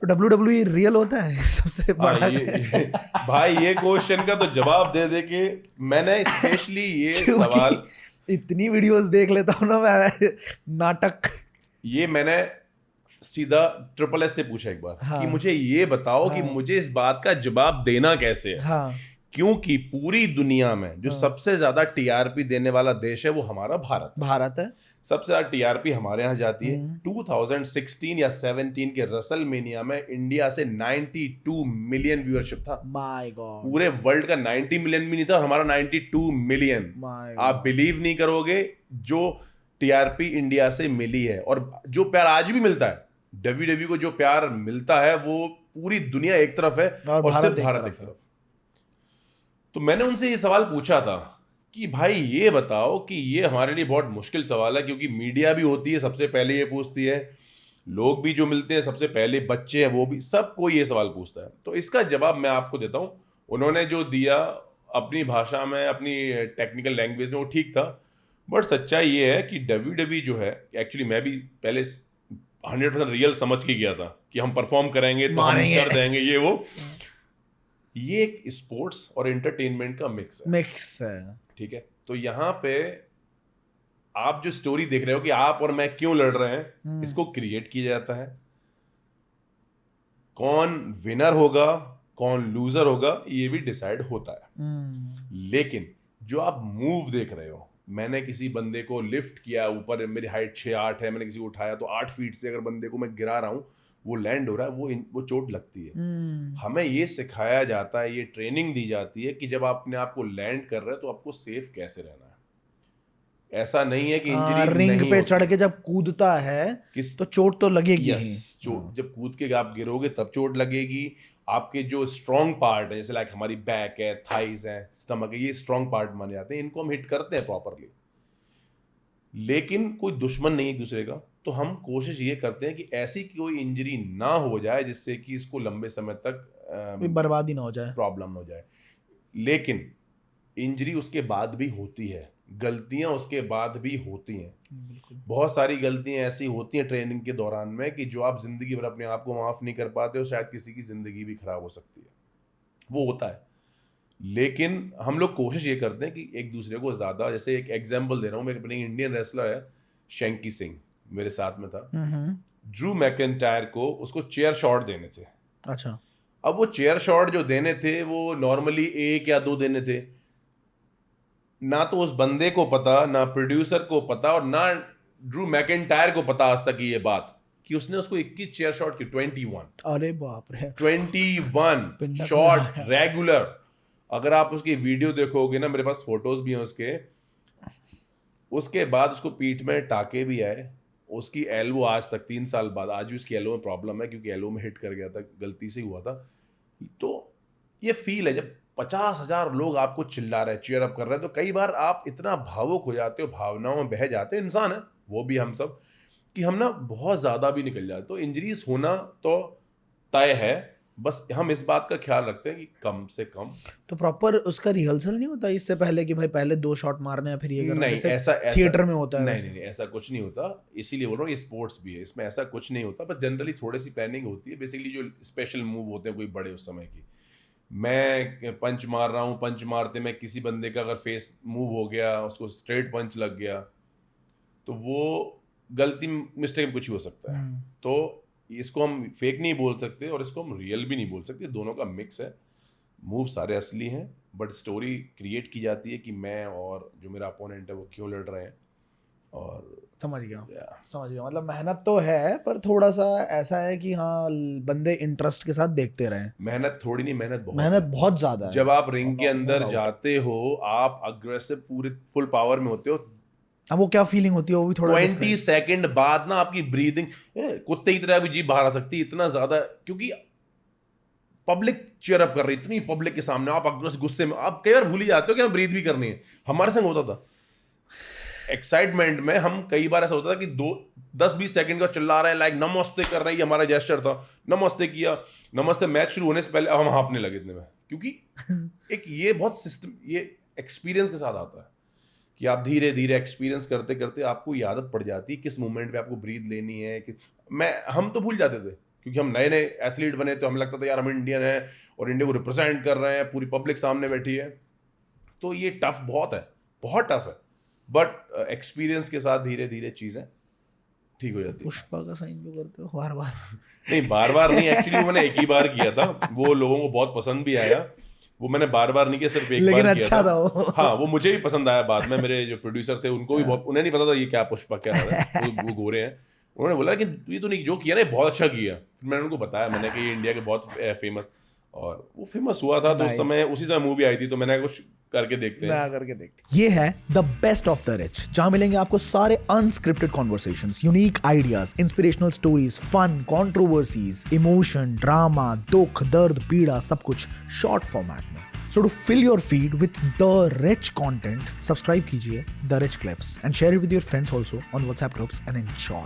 तो WWE real होता है सबसे बड़ा ये भाई ये क्वेश्चन का तो जवाब दे दे के मैंने स्पेशली ये सवाल इतनी वीडियोस देख लेता हूँ ना मैं नाटक। ये मैंने सीधा ट्रिपल एस से पूछा एक बार हाँ, कि मुझे ये बताओ कि हाँ, मुझे इस बात का जवाब देना कैसे है, हाँ, क्योंकि पूरी दुनिया में जो हाँ, सबसे ज्यादा टीआरपी देने वाला देश है वो हमारा भारत है। भारत है। सबसे ज्यादा टीआरपी हमारे यहाँ जाती है। हम्म। 2016 या 17 के रसलमेनिया में इंडिया से 92 मिलियन व्यूअरशिप था। माय गॉड, पूरे वर्ल्ड का 90 मिलियन भी नहीं था, हमारा 92 मिलियन। माय आप गॉड। बिलीव नहीं करोगे जो टीआरपी इंडिया से मिली है और जो प्यार आज भी मिलता है, डब्ल्यूडब्ल्यूई को जो प्यार मिलता है वो पूरी दुनिया एक तरफ है और और सिर्फ भारत एक भारत तरफ एक है। तरफ। तो मैंने उनसे ये सवाल पूछा था कि भाई ये बताओ कि ये हमारे लिए बहुत मुश्किल सवाल है, क्योंकि मीडिया भी होती है सबसे पहले ये पूछती है, लोग भी जो मिलते हैं सबसे पहले, बच्चे हैं वो भी, सब कोई ये सवाल पूछता है। तो इसका जवाब मैं आपको देता हूं। उन्होंने जो दिया अपनी भाषा में, अपनी टेक्निकल लैंग्वेज में, वो ठीक था। बट सच्चाई ये है कि WWE जो है, एक्चुअली मैं भी पहले 100% रियल समझ के गया था कि हम परफॉर्म करेंगे तो हम मारेंगे। कर देंगे ये वो। ये एक स्पोर्ट्स और एंटरटेनमेंट का मिक्स है। मिक्स है। ठीक है, तो यहाँ पे आप जो स्टोरी देख रहे हो कि आप और मैं क्यों लड़ रहे हैं, इसको क्रिएट किया जाता है। कौन विनर होगा कौन लूजर होगा ये भी डिसाइड होता है। लेकिन जो आप मूव देख रहे हो, मैंने किसी बंदे को लिफ्ट किया ऊपर, मेरी हाइट 6'8" है, मैंने किसी को उठाया तो 8 फीट से अगर बंदे को मैं गिरा रहा हूं, वो लैंड हो रहा है, वो चोट लगती है। हमें ये सिखाया जाता है, ये ट्रेनिंग दी जाती है कि जब आप अपने आप को लैंड कर रहे हो तो आपको सेफ कैसे रहना है। ऐसा नहीं है कि इंजरी रिंग नहीं पे होती चढ़ के जब कूदता है किस तो चोट तो लगेगी ही। यस, चोट जब कूद के आप गिरोगे तब चोट लगेगी। आपके जो स्ट्रॉन्ग पार्ट है, जैसे लाइक हमारी बैक है, थाइज है, स्टमक है, ये स्ट्रॉन्ग पार्ट माने जाते हैं, इनको हम हिट करते हैं प्रॉपरली। लेकिन कोई दुश्मन नहीं एक दूसरे का, तो हम कोशिश ये करते हैं कि ऐसी कोई इंजरी ना हो जाए जिससे कि इसको लंबे समय तक बर्बादी ना हो जाए, प्रॉब्लम हो जाए। लेकिन इंजरी उसके बाद भी होती है, गलतियां उसके बाद भी होती हैं। बिल्कुल। बहुत सारी गलतियां ऐसी होती हैं ट्रेनिंग के दौरान में कि जो आप जिंदगी भर अपने आप को माफ नहीं कर पाते हो, शायद किसी की जिंदगी भी खराब हो सकती है, वो होता है। लेकिन हम लोग कोशिश ये करते हैं कि एक दूसरे को ज्यादा, जैसे एक एग्जांपल दे रहा हूँ मैं, अपने इंडियन रेसलर है शैंकी सिंह, मेरे साथ में था। ड्रू मैकेंटायर को उसको चेयर शॉट देने थे। अच्छा। अब वो चेयर शॉट जो देने थे वो नॉर्मली 1 या 2 देने थे। ना तो उस बंदे को पता, ना प्रोड्यूसर को पता, और ना ड्रू मैकेंटायर को पता आज तक ये बात कि उसने उसको 21 चेयर शॉट की, 21। अरे बाप रे, 21 पिंडा शॉट रेगुलर। अगर आप उसकी वीडियो देखोगे ना, मेरे पास फोटोज भी हैं उसके। उसके बाद उसको पीठ में टाके भी आए, उसकी एल्बो आज तक 3 साल बाद आज भी उसकी एल्बो में प्रॉब्लम है, क्योंकि एल्बो में हिट कर गया था, गलती से हुआ था। तो ये फील है जब 50,000 लोग आपको चिल्ला रहे हैं, चीयर अप कर रहे हैं, तो कई बार आप इतना भावुक हो जाते हो, भावनाओं में बह जाते हो, इंसान है वो भी हम सब, कि हम ना बहुत ज्यादा भी निकल जाते। तो इंजरीज होना तो तय है, बस हम इस बात का ख्याल रखते हैं कि कम से कम। तो प्रॉपर उसका रिहर्सल नहीं होता इससे पहले कि भाई पहले 2 शॉट मारने हैं फिर ये करना है, नहीं, जैसे ऐसा थिएटर में होता है नहीं, वैसे? नहीं, ऐसा कुछ नहीं होता। इसीलिए बोल रहा हूँ ये स्पोर्ट्स भी है, इसमें ऐसा कुछ नहीं होता, पर जनरली थोड़ी सी प्लानिंग होती है। बेसिकली जो स्पेशल मूव होते हैं कोई बड़े उस समय की, मैं पंच मार रहा हूँ, पंच मारते में किसी बंदे का अगर फेस मूव हो गया, उसको स्ट्रेट पंच लग गया, तो वो गलती मिस्टेक में कुछ ही हो सकता है। तो इसको हम फेक नहीं बोल सकते और इसको हम रियल भी नहीं बोल सकते, दोनों का मिक्स है। मूव सारे असली हैं, बट स्टोरी क्रिएट की जाती है कि मैं और जो मेरा अपोनेंट है वो क्यों लड़ रहे हैं। और समझ गया, मतलब मेहनत तो है पर थोड़ा सा ऐसा है कि हाँ बंदे इंटरेस्ट के साथ देखते रहें। मेहनत थोड़ी नहीं, मेहनत बहुत ज्यादा है। जब आप रिंग के अंदर जाते हो, आप अग्रेसिव पूरे फुल पावर में होते हो। अब वो क्या फीलिंग होती है वो भी थोड़ा 20 सेकंड बाद ना आपकी ब्रीदिंग कुत्ते की तरह भी जीभ बाहर आ सकती है, इतना ज्यादा, क्योंकि पब्लिक चीयर अप कर रही है, इतनी पब्लिक के सामने आप गुस्से में, आप कई बार भूल ही जाते हो कि हमें ब्रीथ भी करनी है। हमारे संग होता था एक्साइटमेंट में, हम कई बार ऐसा होता था कि 10-20 सेकंड का चिल्ला रहे हैं, लाइक नमस्ते कर रहे हैं, हमारा जेस्चर था, नमस्ते किया, नमस्ते, मैच शुरू होने से पहले अब हम हाँफने लगे इतने में, क्योंकि एक ये बहुत सिस्टम, ये एक्सपीरियंस के साथ आता है कि आप धीरे धीरे एक्सपीरियंस करते करते आपको ये आदत पड़ जाती है किस मोमेंट पे आपको ब्रीथ लेनी है। हम तो भूल जाते थे क्योंकि हम नए नए एथलीट बने तो हमें लगता था यार हम इंडियन हैं और इंडिया को रिप्रेजेंट कर रहे हैं, पूरी पब्लिक सामने बैठी है। तो ये टफ बहुत है, बहुत टफ है, बट एक्सपीरियंस के साथ धीरे धीरे चीज़ें ठीक हो जाती है। पुष्पा का साइन क्यों करते हो बार बार? नहीं बार बार नहीं, एक्चुअली वो मैंने एक ही बार किया था, वो लोगों को बहुत पसंद भी आया। वो मैंने बार बार नहीं किया, सिर्फ एक लेकिन बार किया अच्छा था वो। हाँ वो मुझे भी पसंद आया। बाद में मेरे जो प्रोड्यूसर थे उनको भी बहुत, उन्हें नहीं पता था ये क्या पुष्पा क्या है, वो गोरे हैं। उन्होंने बोला कि ये तो नहीं जो किया ना बहुत अच्छा किया। फिर मैंने उनको बताया, मैंने कि ये इंडिया के बहुत फेमस, और वो फेमस हुआ था। तो उस समय उसी समय मूवी आई थी, तो मैंने कुछ करके देखते हैं। करके देख। ये है the best of the rich, जहां मिलेंगे आपको सारे unscripted conversations, unique ideas, inspirational stories, fun, controversies, emotion, drama, दुख, दर्द, पीड़ा, सब कुछ शॉर्ट फॉर्मेट में। So to fill your feed with the rich content, subscribe कीजिए The Rich Clips and share it with your friends also on WhatsApp groups and enjoy.